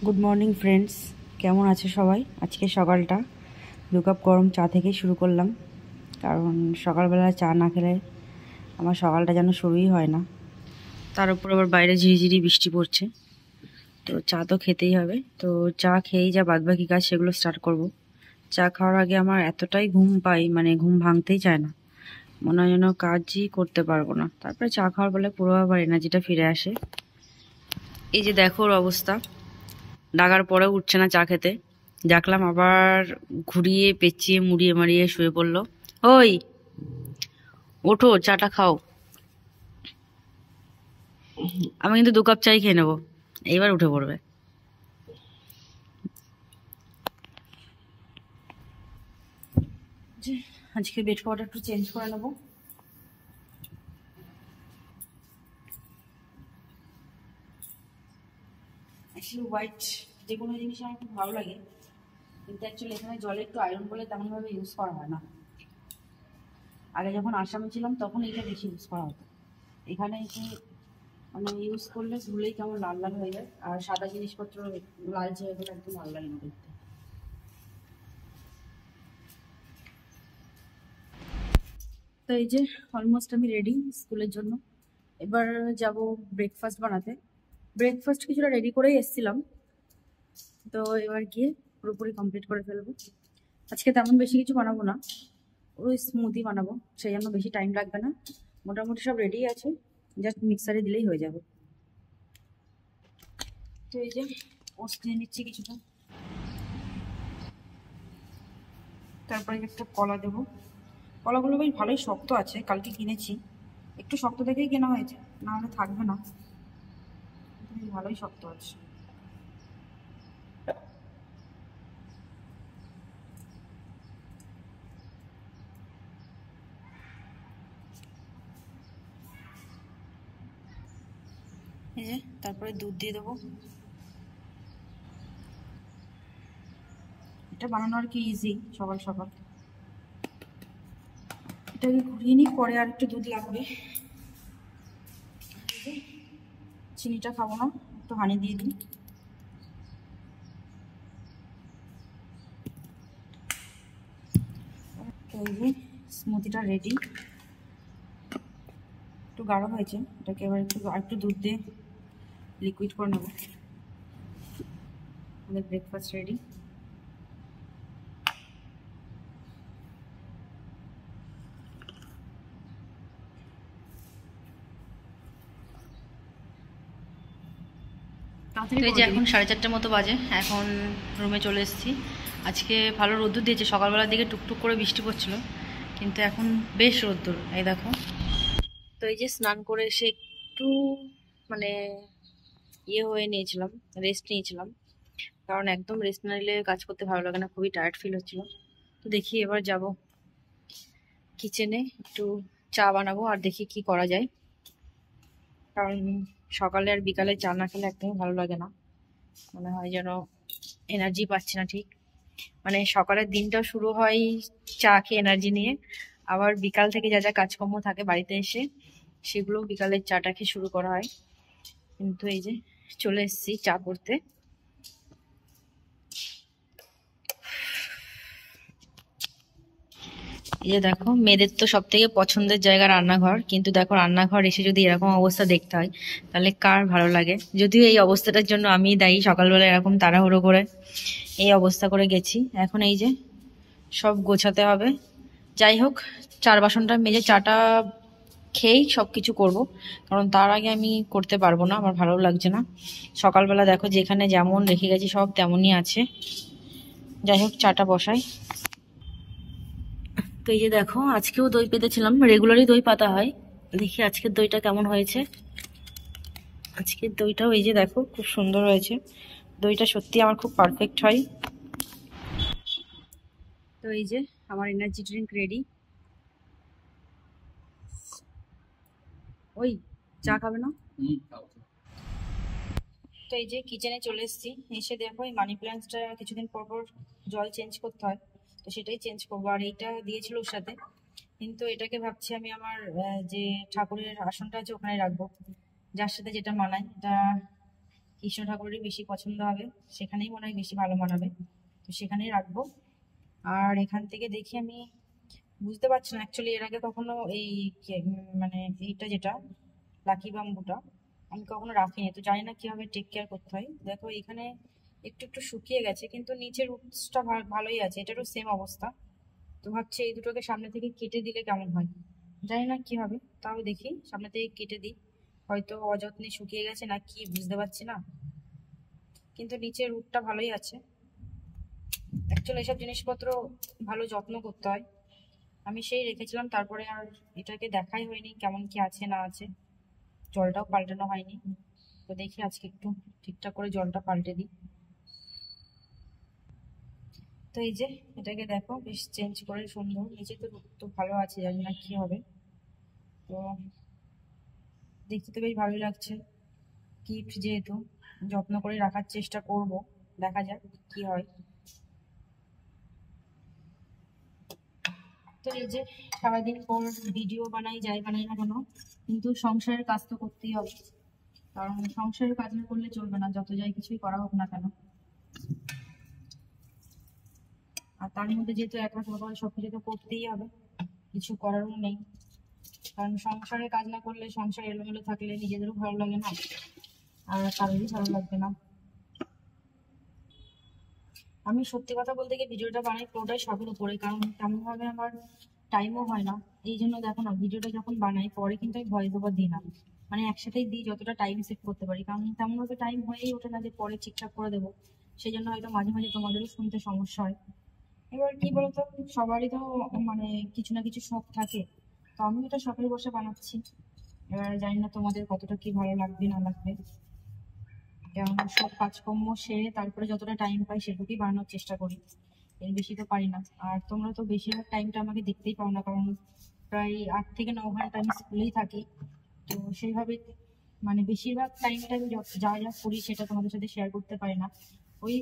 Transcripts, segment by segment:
Good morning friends, কেমন আছে সবাই? আজকে সকালটা 2 কাপ গরম চা থেকে শুরু করলাম, কারণ সকালবেলা চা না খেলে আমার সকালটা যেন শুরুই হয় না। তার উপর আবার বাইরে ঝিরিঝিরি বৃষ্টি পড়ছে, তো চা তো খেতেই হবে। তো চা খেয়েই যা বাদবাকি কাজ সেগুলো স্টার্ট করব। চা খাওয়ার আগে আমার এতটাই ঘুম পাই, মানে ঘুম ভাঙতেই চায় না, মনে হয় যেন কাজই করতে পারবো না। তারপরে চা খাওয়ার বলে পুরো আবার এনার্জিটা ফিরে আসে। এই যে দেখো ওর অবস্থা, ডাকার পরেও উঠছে না চা খেতে। ডাকলাম, আবার ঘুরিয়ে পেঁচিয়ে মুড়িয়ে মারিয়ে শুয়ে পড়লো। ওই ওঠো, চাটা খাও। আমি কিন্তু 2 কাপ চাই খেয়ে নেবো, এইবার উঠে পড়বে। আজকে বেড কভারটা একটু চেঞ্জ করে নেবো। অ্যাকচুয়ালি হোয়াইট যে কোনো জিনিস আমার খুব ভালো লাগে, কিন্তু অ্যাকচুয়ালি এখানে জলে একটু আয়রন বলে তেমনভাবে ইউজ করা হয় না। আগে যখন আসামে ছিলাম তখন এইটা বেশি ইউজ করা হতো। এখানে এসে মানে ইউজ করলে ধুলেই কেমন লাল লাল হয়ে যায়, আর সাদা জিনিসপত্র লালচে হয়ে গেলে একদম ভালো লাগে না দেখতে। তো এই যে অলমোস্ট আমি রেডি স্কুলের জন্য। এবার যাব ব্রেকফাস্ট বানাতে। ব্রেকফাস্ট কিছুটা রেডি করেই এসেছিলাম, তো এবার গিয়ে পুরোপুরি কমপ্লিট করে ফেলবো। আজকে তেমন বেশি কিছু বানাবো না, ওই স্মুদি বানাবো, সেই জন্য বেশি টাইম লাগবে না। মোটামুটি সব রেডি আছে, জাস্ট মিক্সারে দিলেই হয়ে যাবে। তো এই যে ওটস নিয়ে নিচ্ছি কিছুটা, তারপরে একটা কলা দেবো। কলাগুলো বেশ ভালোই শক্ত আছে, কালকে কিনেছি, একটু শক্ত দেখেই কেনা হয়েছে, না হলে থাকবে না। ভালোই শক্ত আছে। এই যে তারপরে দুধ দিয়ে দেবো। এটা বানানো আর কি ইজি, সকাল সকাল। এটাকে ঘুরিয়ে নিই, পরে আর একটু দুধ লাগবে। চিনিটা খাবো না, একটু হানি দিয়ে দিই। এই যে স্মুদিটা রেডি, একটু গাঢ় হয়েছে, এটাকে এবার একটু দুধ দিয়ে লিকুইড করে নেবো। আমাদের ব্রেকফাস্ট রেডি। এই যে এখন 4:30 মতো বাজে, এখন রুমে চলে এসেছি। আজকে ভালো রোদ্দুর দিয়েছে, সকালবেলার দিকে টুকটুক করে বৃষ্টি পড়ছিল, কিন্তু এখন বেশ রোদ্দুর, এই দেখো। তো এই যে স্নান করে এসে একটু মানে হয়ে নিয়েছিলাম, রেস্ট নিয়েছিলাম, কারণ একদম রেস্ট না নিলে কাজ করতে ভালো লাগে না, খুবই টায়ার্ড ফিল হচ্ছিল। তো দেখি এবার যাব কিচেনে, একটু চা বানাবো আর দেখি কি করা যায়, কারণ সকালে আর বিকালে চা না খেলে একদমই ভালো লাগে না, মনে হয় যেন এনার্জি পাচ্ছি না ঠিক। মানে সকালের দিনটাও শুরু হয় চা খেয়ে এনার্জি নিয়ে, আবার বিকাল থেকে যা যা কাজকর্ম থাকে বাড়িতে এসে সেগুলো বিকালের চাটা খেয়ে শুরু করা হয়। কিন্তু এই যে চলে এসেছি চা করতে। এই যে দেখো, মেয়েদের তো সব থেকে পছন্দের জায়গা রান্নাঘর, কিন্তু দেখো রান্নাঘর এসে যদি এরকম অবস্থা দেখতে হয় তাহলে কার ভালো লাগে। যদিও এই অবস্থাটার জন্য আমি দায়ী, সকালবেলা এরকম তাড়াহুড়ো করে এই অবস্থা করে গেছি। এখন এই যে সব গোছাতে হবে। যাই হোক, চার বাসনটা মেজে চাটা খেয়েই সব কিছু করবো, কারণ তার আগে আমি করতে পারবো না, আমার ভালো লাগছে না। সকালবেলা দেখো যেখানে যেমন রেখে গেছি সব তেমনই আছে। যাই হোক, চাটা বসাই। তো এই যে দেখো, আজকেও দই পেতেছিলাম, রেগুলারই দই পাতা হয়, দেখি আজকের দইটা কেমন হয়েছে। আজকের দইটাও এই যে দেখো খুব সুন্দর হয়েছে, দইটা সত্যি আমার খুব পারফেক্ট হয়। তো এই যে আমার এনার্জি ড্রিঙ্ক রেডি। ওই চা খাবে না? তো এই যে কিচেনে চলে এসেছি, এসে দেখো এই মানি প্ল্যান্টসটা কিছুদিন পর পর জল চেঞ্জ করতে হয়, তো সেটাই চেঞ্জ করবো। আর এইটা দিয়েছিল ওর সাথে, কিন্তু এটাকে ভাবছি আমি আমার যে ঠাকুরের আসনটা আছে ওখানে রাখবো, যার সাথে যেটা মানায়। এটা কৃষ্ণ ঠাকুরেরই বেশি পছন্দ হবে, সেখানেই মনে হয় বেশি ভালো মানাবে, তো সেখানেই রাখবো। আর এখান থেকে দেখি আমি বুঝতে পারছি না অ্যাকচুয়ালি এর আগে কখনো এই মানে এইটা যেটা লাকি বাম্বুটা আমি কখনো রাখিনি, তো জানি না কিভাবে টেক কেয়ার করতে হয়। দেখো এখানে একটু একটু শুকিয়ে গেছে, কিন্তু নিচের রুটসটা ভালোই আছে, এটারও সেম অবস্থা। তো ভাবছি এই দুটোকে সামনে থেকে কেটে দিলে কেমন হয়, জানি না কি হবে, তাও দেখি সামনে থেকে কেটে দিই। হয়তো অযত্নে শুকিয়ে গেছে না কি বুঝতে পারছি না, কিন্তু নিচের রুটটা ভালোই আছে। অ্যাকচুয়ালি এসব জিনিসপত্র ভালো যত্ন করতে হয়, আমি সেই রেখেছিলাম, তারপরে আর এটাকে দেখাই হয়নি কেমন কি আছে না আছে, জলটাও পাল্টানো হয়নি। তো দেখি আজকে একটু ঠিকঠাক করে জলটা পাল্টে দিই। তো এই যে এটাকে দেখো বেশ চেঞ্জ করে সুন্দর, নিচে তো তো ভালো আছে, জানি না কি হবে। তো দেখতে তো বেশ ভালোই লাগছে, গিফট যেহেতু যত্ন করে রাখার চেষ্টা করব, দেখা যাক কি হয়। তো এই যে সারাদিন পর ভিডিও বানাই যাই বানাই না কেন, কিন্তু সংসারের কাজ তো করতেই হবে, কারণ সংসারের কাজ না করলে চলবে না, যত যাই কিছুই করা হোক না কেন। আর তার মধ্যে যেহেতু একা সবাই সবকিছু তো করতেই হবে, কিছু করারও নেই, কারণ সংসারের কাজ না করলে, সংসার এলোমেলো থাকলে নিজেদেরও ভালো লাগে না, আর কারোরই ভালো লাগবে না। আমি সত্যি কথা বলতে গিয়ে ভিডিওটা বানাই পুরোটাই শখের উপরে, কারণ তেমন ভাবে আমার টাইমও হয় না। এই জন্য দেখো না, ভিডিওটা যখন বানাই পরে কিন্তু আমি ভয়েস ওভার দিই না, মানে একসাথেই দিই যতটা টাইম সেভ করতে পারি, কারণ তেমন ভাবে টাইম হয়েই ওঠে না যে পরে ঠিকঠাক করে দেবো। সেই জন্য হয়তো মাঝে মাঝে তোমাদেরও শুনতে সমস্যা হয়। এবার কি বলতো, সবারই তো মানে কিছু না কিছু শখ থাকে, তো আমি এটা শখের বসে বানাচ্ছি। এবার জানি না তোমাদের কতটা কি ভালো লাগবে না লাগবে, যেমন সব কাজকর্ম সেরে তারপরে যতটা টাইম পাই সেটুকুই বানানোর চেষ্টা করি, এর বেশি তো পারি না। আর তোমরা তো বেশিরভাগ টাইমটা আমাকে দেখতেই পাও না, কারণ প্রায় 8 থেকে 9 ঘন্টা আমি স্কুলেই থাকি, তো সেইভাবে মানে বেশিরভাগ টাইমটা আমি যা যা করি সেটা তোমাদের সাথে শেয়ার করতে পারি না। ওই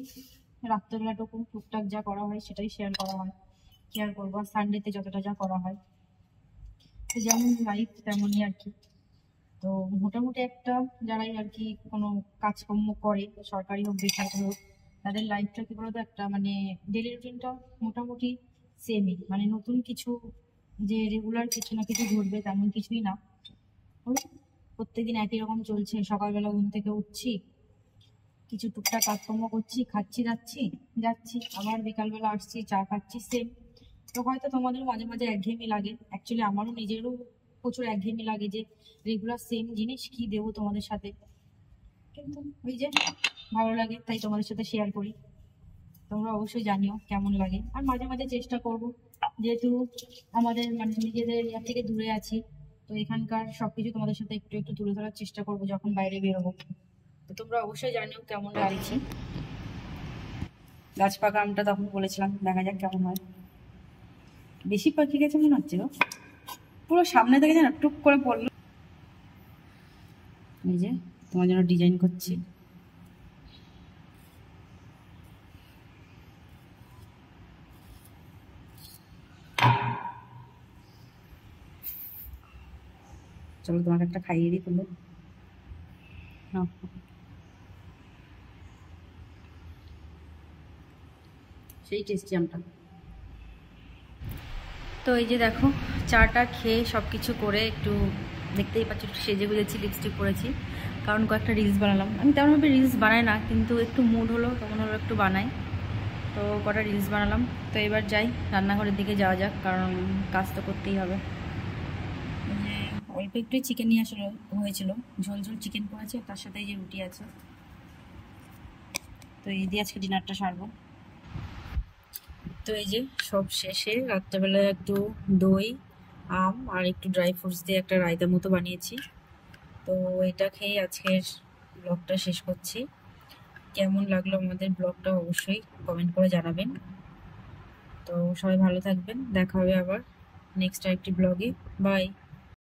রাত্রেবেলাটুকু টুকটাক যা করা হয় সেটাই শেয়ার করা হয়, শেয়ার করবো। আর সানডেতে যতটা যা করা হয়, তো যেমন লাইফ তেমনই আর কি। তো মোটামুটি একটা যারাই আর কি কোনো কাজকর্ম করে, সরকারি হোক বেসরকারি হোক, তাদের লাইফটা কি বলতো একটা মানে ডেলি রুটিনটা মোটামুটি সেমই, মানে নতুন কিছু যে রেগুলার কিছু না কিছু ঘটবে তেমন কিছুই না। ওই প্রত্যেকদিন একই রকম চলছে, সকালবেলা ঘুম থেকে উঠছি, কিছু টুকটাক কাজকর্ম করছি, খাচ্ছি যাচ্ছি যাচ্ছি, আবার বিকালবেলা আসছি চা খাচ্ছি, সেম। তো হয়তো তোমাদের মাঝে মাঝে একঘেয়েমি লাগে, অ্যাকচুয়ালি আমারও নিজেরও প্রচুর একঘেয়েমি লাগে যে রেগুলার সেম জিনিস কি দেবো তোমাদের সাথে, কিন্তু ওই যে ভালো লাগে তাই তোমাদের সাথে শেয়ার করি। তোমরা অবশ্যই জানিও কেমন লাগে। আর মাঝে মাঝে চেষ্টা করব, যেহেতু আমাদের মানে নিজেদের ইয়ার থেকে দূরে আছি, তো এখানকার সবকিছু তোমাদের সাথে একটু একটু তুলে ধরার চেষ্টা করব যখন বাইরে বেরোবো। তো তোমরা অবশ্যই জানিও কেমন লাগছে। গাছ পাকা আমটা তখন বলেছিলাম, দেখা যাক কেমন হয়। বেশি পাখি গেছে মনে হচ্ছে গো, পুরো সামনে থেকে যেন টুক করে পড়লো। এই যে তোমার জন্য ডিজাইন করছি। চলো তোমাকে একটা খাইয়ে দিই তুলে। সেই টেস্টি আমটা। তো এই যে দেখো চাটা খেয়ে সব কিছু করে একটু দেখতেই পাচ্ছি একটু সেজে গুজেছি, লিপস্টিক পরেছি, কারণ কয়েকটা রিলস বানালাম। আমি তেমনভাবে রিলস বানাই না, কিন্তু একটু মুড হলো তখন হলো একটু বানাই, তো কটা রিলস বানালাম। তো এবার যাই রান্নাঘরের দিকে যাওয়া যাক, কারণ কাজ তো করতেই হবে। অল্প একটুই চিকেন নিয়ে আসলে হয়েছিল, ঝোল ঝোল চিকেন করেছে, তার সাথে এই যে রুটি আছে। তো এই দিয়ে আজকে ডিনারটা সারবো। তো এই যে সব শেষে রাত্রেবেলা একটু দই, আম আর একটু ড্রাই ফ্রুটস দিয়ে একটা রায়তা মতো বানিয়েছি। তো এটা খেয়ে আজকের ব্লগটা শেষ করছি। কেমন লাগলো আমাদের ব্লগটা অবশ্যই কমেন্ট করে জানাবেন। তো সবাই ভালো থাকবেন, দেখা হবে আবার নেক্সট আরেকটি ব্লগে। বাই।